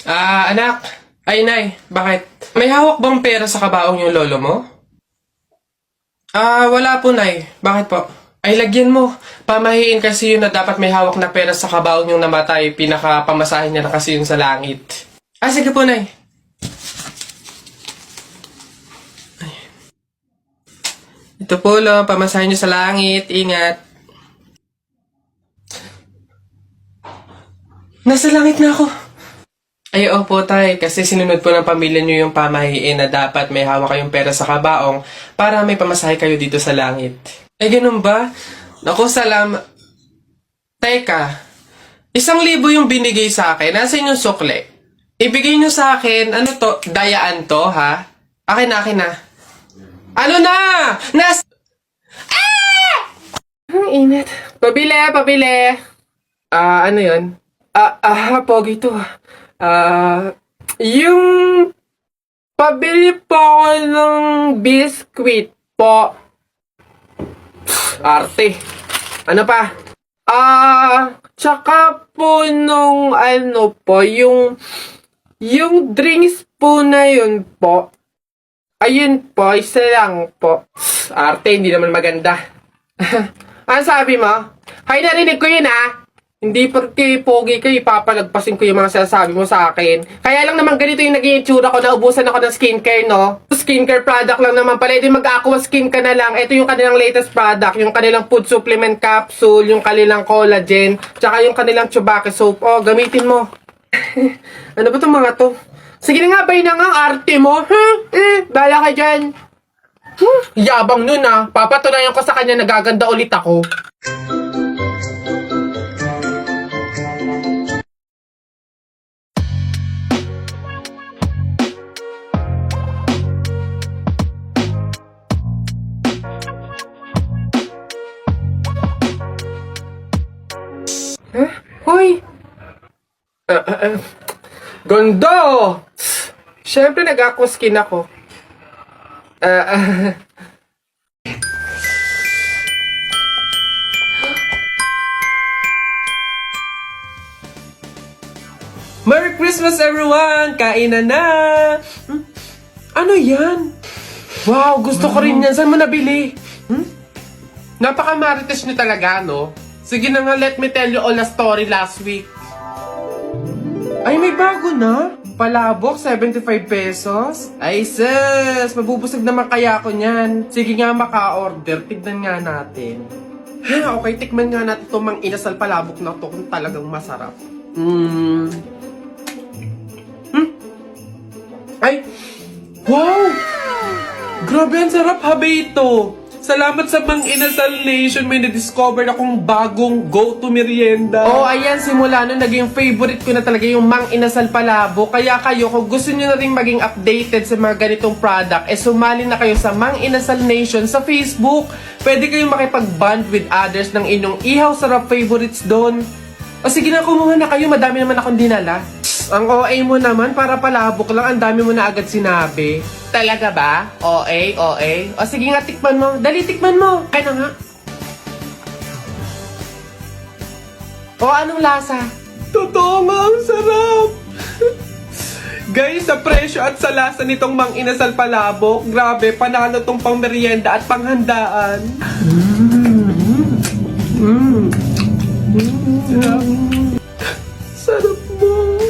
Anak. Ay, Nay. Bakit? May hawak bang pera sa kabaong yung lolo mo? Wala po, Nay. Bakit po? Ay, lagyan mo. Pamahiin kasi yun na dapat may hawak na pera sa kabaong yung namatay. Pinaka-pamasahin niya na kasi yun sa langit. Sige po, Nay. Ay. Ito po, lo. Pamasahin niyo sa langit. Ingat. Nasa langit na ako. Ay, opo, tay. Kasi sinunod po ng pamilya niyo yung pamahiin na dapat may hawak kayong pera sa kabaong para may pamasahe kayo dito sa langit. Ay, ganun ba? Naku, Teka, 1,000 yung binigay sa akin. Nasaan yung sukle? Ibigay niyo sa akin, ano to? Dayaan to, ha? Akin na. Ano na? Ang init. Pabili. Ano yun? Pogi to. Yung pabili po ako ng biskwit po. Arte. Ano pa? Tsaka po nung ano po, yung drinks po na yun po. Ayun po, isa lang po. Arte, hindi naman maganda. Ano sabi mo? Hay, narinig ko yun Hindi porque pogi kayo, ipapalagpasin ko yung mga sinasabi mo sa akin. Kaya lang naman ganito yung naging itsura ko, naubusan ako ng skincare, no? Skincare product lang naman pala. Ito yung mag-aqua skin ka na lang. Ito yung kanilang latest product, yung kanilang food supplement capsule, yung kanilang collagen, tsaka yung kanilang chubake soap. Oh, gamitin mo. Ano ba itong mga to? Sige na nga, bay na nga, arte mo. Bala ka dyan. Yabang nun Papatunayan ko sa kanya nagaganda ulit ako. Hoy! Gondo! Siyempre nag-aqua skin ako. Merry Christmas everyone! Kainan na! Ano yan? Wow, gusto ko rin yan. Saan mo nabili? Napaka-marites nyo talaga, no? Sige na nga, let me tell you all the story last week. Ay, may bago na. Palabok, 75 pesos. Ay, sis, mabubusog naman kaya ako niyan. Sige nga, maka-order. Tignan nga natin. Okay, tikman nga natin itong mang inasal palabok na to kung talagang masarap. Ay, wow! Grabe, ang sarap, habi ito. Salamat sa Mang Inasal Nation, may na-discover akong bagong go-to merienda. Ayan, simula nun, naging favorite ko na talaga yung Mang Inasal Palabo. Kaya kayo, kung gusto nyo na rin maging updated sa mga ganitong product, sumali na kayo sa Mang Inasal Nation sa Facebook. Pwede kayong makipag-bond with others ng inyong ihaw sarap favorites doon. Sige na, kumuha na kayo, madami naman akong dinala. Ang OA mo naman, para palabok lang, ang dami mo na agad sinabi. Talaga ba? OA? Sige nga, tikman mo. Dali, tikman mo. Kaya na nga. Anong lasa? Totoo nga, ang sarap. Guys, sa presyo at sa lasa nitong Mang Inasal Palabok, grabe, panalo tong pang merienda at panghandaan. Sarap mo.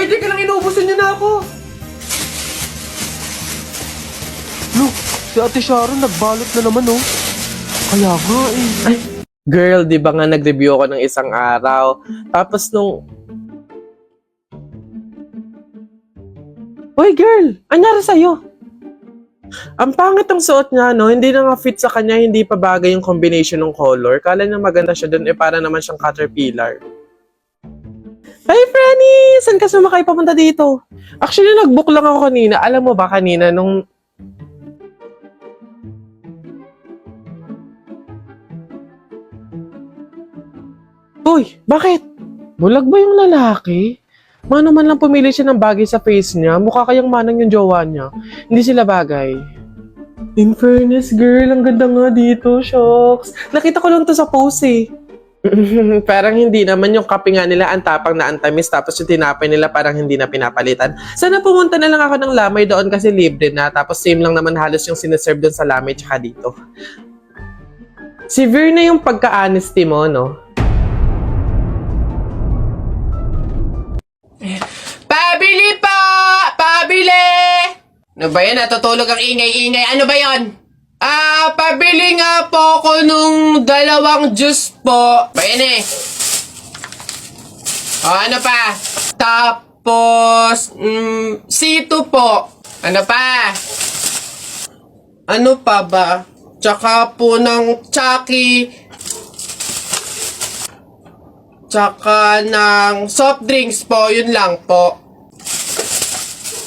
Di ka lang, inuubusan niyo na ako. Look, si Ate Sharon nagbalot na naman, Kaya nga, Ay, girl, di ba nga nag-review ako ng isang araw? Tapos nung... Hoy, girl! Anyari sa'yo? Ang pangit ang suot niya, Hindi na nga fit sa kanya, hindi pa bagay yung combination ng color. Kala niya maganda siya dun, para naman siyang caterpillar. Hey, Franny! Saan ka sumakay papunta dito? Actually, nag-book lang ako kanina. Alam mo ba kanina, nung... Uy, bakit? Bulag ba yung lalaki? Mano man lang pumili siya ng bagay sa face niya, mukha kayang manang yung jowa niya. Hindi sila bagay. In fairness, girl, ang ganda nga dito, shocks. Nakita ko lang to sa post Parang hindi naman yung kape nga nila ang tapang na antamis tapos yung tinapay nila parang hindi na pinapalitan. Sana pumunta na lang ako ng Lamay doon kasi libre na tapos same lang naman halos yung sinaserve doon sa Lamay tsaka dito. Severe na yung pagka-honesty mo, no? Pabili po! Pabili! Ano ba yan? Natutulog ang ingay-ingay. Ano ba yon? Pabili nga po ako nung 2 juice po. Ba yan eh? Ano pa? Tapos, C2 po. Ano pa? Ano pa ba? Tsaka po ng Chucky. Tsaka ng soft drinks po. Yun lang po.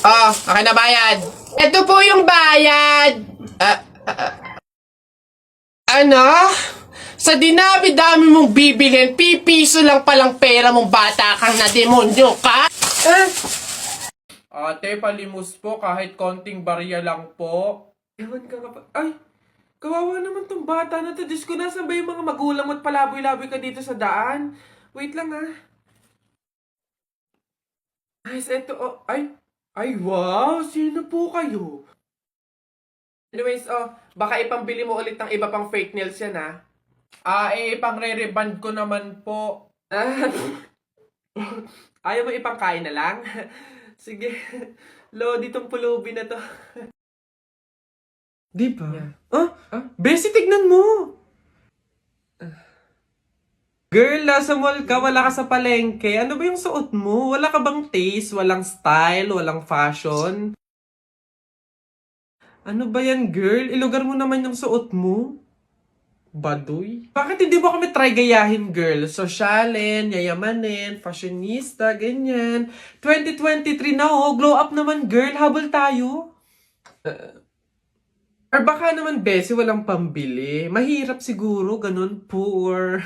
Okay na bayad. Ito po yung bayad. Ano? Sa dinami-dami mong bibilin, pipiso lang palang pera mong bata kang na demonyo ka? Ate, palimos po kahit konting barya lang po. Ewan ka nga pa. Ay, kawawa naman tong bata na to. Diyos ko, nasan ba yung mga magulang mo at palaboy-laboy ka dito sa daan? Wait lang Guys, eto, Ay, wow! Sino po kayo? Anyways, baka ipambili mo ulit ng iba pang fake nails yan, pang re-reband ko naman po. Ayaw mo ipangkain na lang? Sige. Lodi tong pulubi na to. Di ba? Yeah. Bessie, tignan mo! Girl, nasa mall ka, wala ka sa palengke. Ano ba yung suot mo? Wala ka bang taste? Walang style? Walang fashion? Ano ba yan, girl? Ilugar mo naman yung suot mo. Baduy? Bakit hindi mo kami try gayahin, girl? Sosyalin, yayamanin, fashionista, ganyan. 2023 na, glow up naman, girl. Habol tayo. Or baka naman, Bessie, walang pambili. Mahirap siguro, ganun, poor.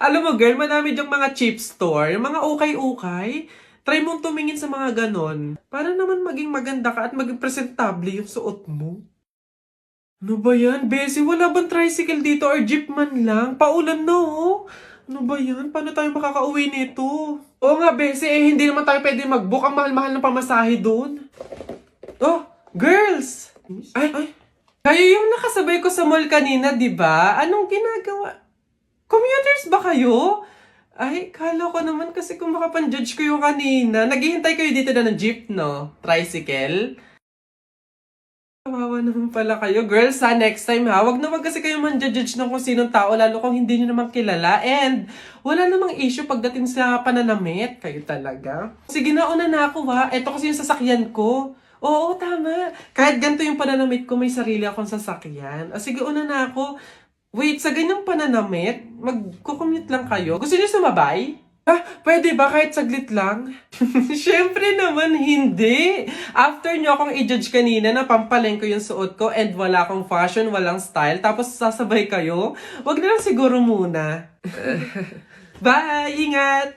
Alam mo, girl, madami dyang mga cheap store, yung mga ukay-ukay. Try mong tumingin sa mga ganon. Para naman maging maganda ka at maging presentable yung suot mo. Ano ba yan, Bessie? Wala bang tricycle dito or jeep man lang? Paulan na, Ano ba yan? Paano tayo makakauwi nito? Oo nga, Bessie, hindi naman tayo pwede mag-book. Ang mahal-mahal ng pamasahe doon. Oh, girls! Ay! Kayo yung nakasabay ko sa mall kanina, di ba? Anong ginagawa? Commuters ba kayo? Ay, kala ko naman kasi kung makapan-judge ko yung kanina. Naghihintay kayo dito na ng jeep, no? Tricycle? Kawawa naman pala kayo. Girls, next time wag na wag kasi kayo man-judge ng kung sinong tao, lalo kung hindi nyo naman kilala. And wala namang issue pagdating sa pananamit. Kayo talaga. Sige, nauna na ako, Ito kasi yung sasakyan ko. Oo, tama. Kahit ganito yung pananamit ko, may sarili akong sasakyan. Sige, una na ako. Wait, sa ganyang pananamit, magkukommute lang kayo? Gusto niyo sumabay? Pwede ba kahit saglit lang? Siyempre naman, hindi. After nyo akong i-judge kanina na pampaleng ko yung suot ko and wala akong fashion, walang style, tapos sasabay kayo, wag na lang siguro muna. Bye! Ingat!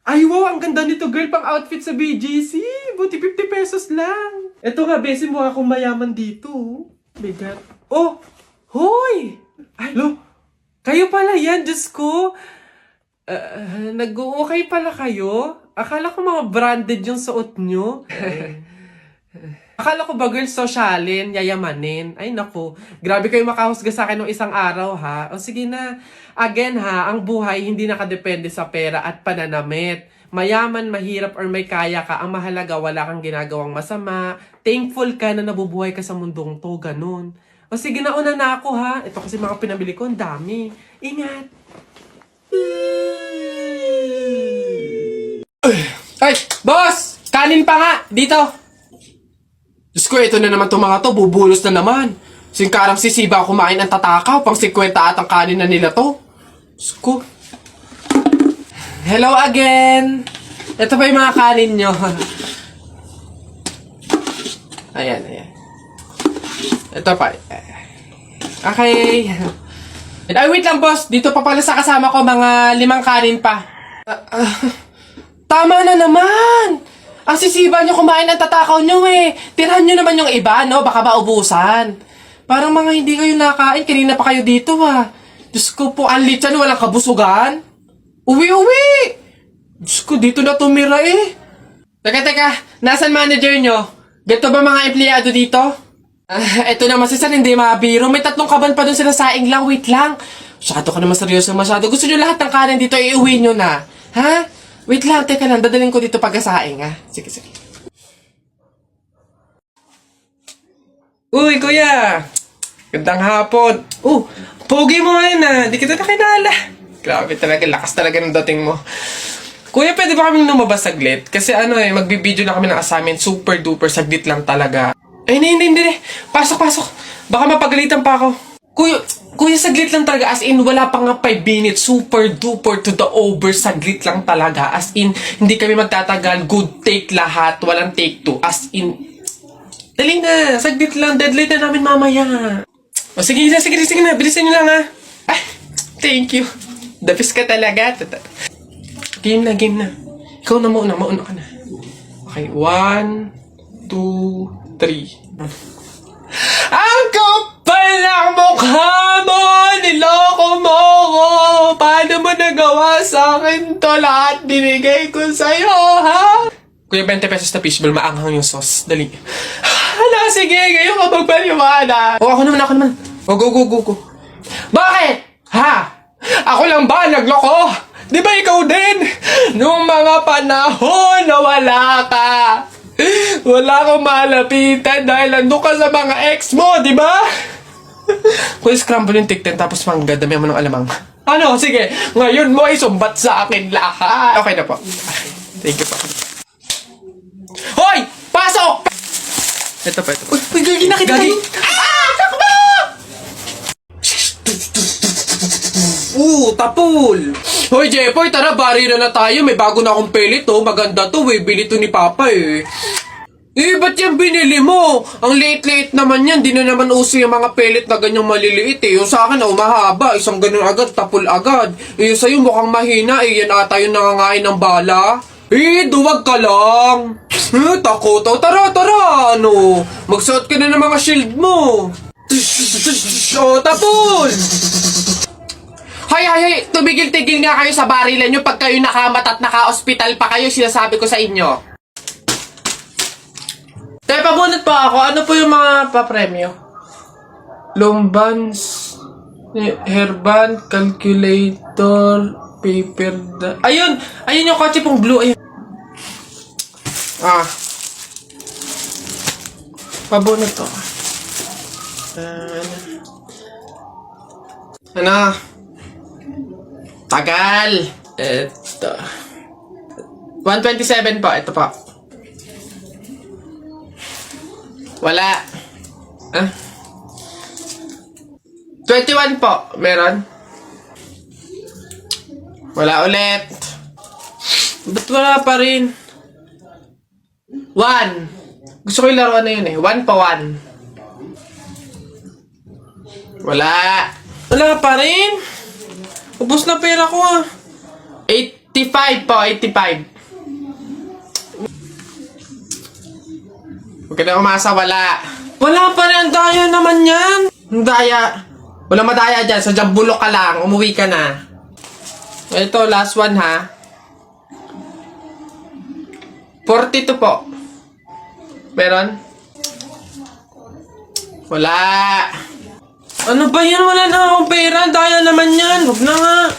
Ay, wow! Ang ganda nito, girl, pang outfit sa BGC. Buti 50 pesos lang. Eto nga, Bessie, mukha akong mayaman dito. Bigat. Oh! Hoy! Ay, kayo pala yan, Diyos ko. Nag-okay pala kayo? Akala ko mga branded yung suot nyo. Akala ko ba, girl, sosyalin, yayamanin. Ay, naku. Grabe kayo makahusga sa akin ng isang araw, O sige na. Again, ang buhay hindi nakadepende sa pera at pananamit. Mayaman, mahirap, or may kaya ka, ang mahalaga, wala kang ginagawang masama. Thankful ka na nabubuhay ka sa mundong to, ganun. O sige, nauna na ako, Ito kasi mga pinabili ko, ang dami. Ingat! Ay, boss! Kanin pa nga! Dito! Diyos ko, ito na naman itong mga to. Bubulos na naman. Singkarang sisiba kumain ang tatakaw. Pang 50 at ang kanin na nila to. Diyos ko. Hello again! Ito pa yung mga kanin nyo. Ayan. Ito pa. Okay. Ay, wait lang, boss. Dito pa pala sa kasama ko, mga 5 kanin pa. Tama na naman! Ang sisiba nyo kumain ng tatakaw nyo Tirahan nyo naman yung iba, no? Baka maubusan. Parang mga hindi kayo nakain. Kanina pa kayo dito, Diyos ko po, ang litsan, walang kabusugan. Uwi! Diyos ko, dito na tumira eh. Teka, nasan manager nyo? Ganito ba mga empleyado dito? Eto naman si Sir, hindi mabiro. May 3 kaban pa dun sila saing lang, wait lang. Masyado ka naman seryoso, masyado. Gusto nyo lahat ng kanin dito, iuwi nyo na. Ha? Wait lang, teka lang, dadalhin ko dito pagkasaing ha. Sige. Uy, kuya! Gandang hapon. Pogi mo ngayon ah. Di kita nakilala. Grabe talaga, lakas talaga ng dating mo. Kuya, pwede ba kaming lumabas saglit? Kasi magbibideo na kami ng assignment. Super duper, saglit lang talaga. Hindi. Pasok. Baka mapagalitan pa ako. Kuya, saglit lang talaga. As in, wala pa nga 5 minutes. Super duper to the over. Saglit lang talaga. As in, hindi kami magtatagal. Good take lahat. Walang take 2. As in, dali na, saglit lang. Deadline na namin mamaya. Sige na. Bilisan nyo lang ha. Thank you. The best ka talaga. Game na. Ikaw na mauna ka na. Okay, 1, 2, 3. Ang kapal ng mukha mo! Niloko mo ko! Paano mo nagawa sa akin to? Lahat binigay ko sa'yo, ha? Kuya, 20 pesos na fishball, maanghang yung sauce. Dali. Sige, ngayon ka magpaliwana. Ako naman. Go. Bakit? Ha? Ako lang ba nagloko? Di ba ikaw din? Nung mga panahon na wala ka. Wala kang malapitan dahil nandun ka sa mga ex mo, di ba? Kung scramble yung tikten tapos mangga, dami mo ng alamang. Sige. Ngayon mo isumbat sa akin lahat. Okay na po. Thank you po. Hoy! Pasok! Ito pa. Uy, gagi na kita. Takbo! Tapul! Hoy, Jepoy, tara, bari na tayo. May bago na akong pellet, Maganda to, bili to ni Papa, ba't yan binili mo? Ang liit-liit naman yan. Di na naman uso yung mga pellet na ganyang maliliit, Yung sa akin, mahaba. Isang ganun agad, tapul agad. Yung sa'yo mukhang mahina, Yan ata yung nangangain ng bala. Duwag ka lang. Takot. Tara. Magsuot ka na ng mga shield mo. Tapol! Hay, tumigil-tigil nga kayo sa barilan nyo pag kayo nakamat at naka-hospital pa kayo, sinasabi ko sa inyo. Kaya pabunot pa ako, ano po yung mga papremyo? Lombans, hairband, calculator, paper, ayun yung kotse pong blue, ayun. Pabunot to. Tagal. Ito. 127 po. Ito po. Wala. 21 po. Meron. Wala ulit. Ba't wala pa rin? 1. Gusto ko yung laruan na yun 1 pa 1. Wala. Wala pa rin. Ubus na pera ko 85 po, 85. Huwag ka na umasa, wala. Wala pa rin, ang daya naman yan. Ang daya. Walang madaya dyan, sadyang bulok ka lang, umuwi ka na. Ito, last one ha. 42 po. Meron? Wala. Ano ba yan? Wala na akong pera. Daya naman yan. Huwag na nga.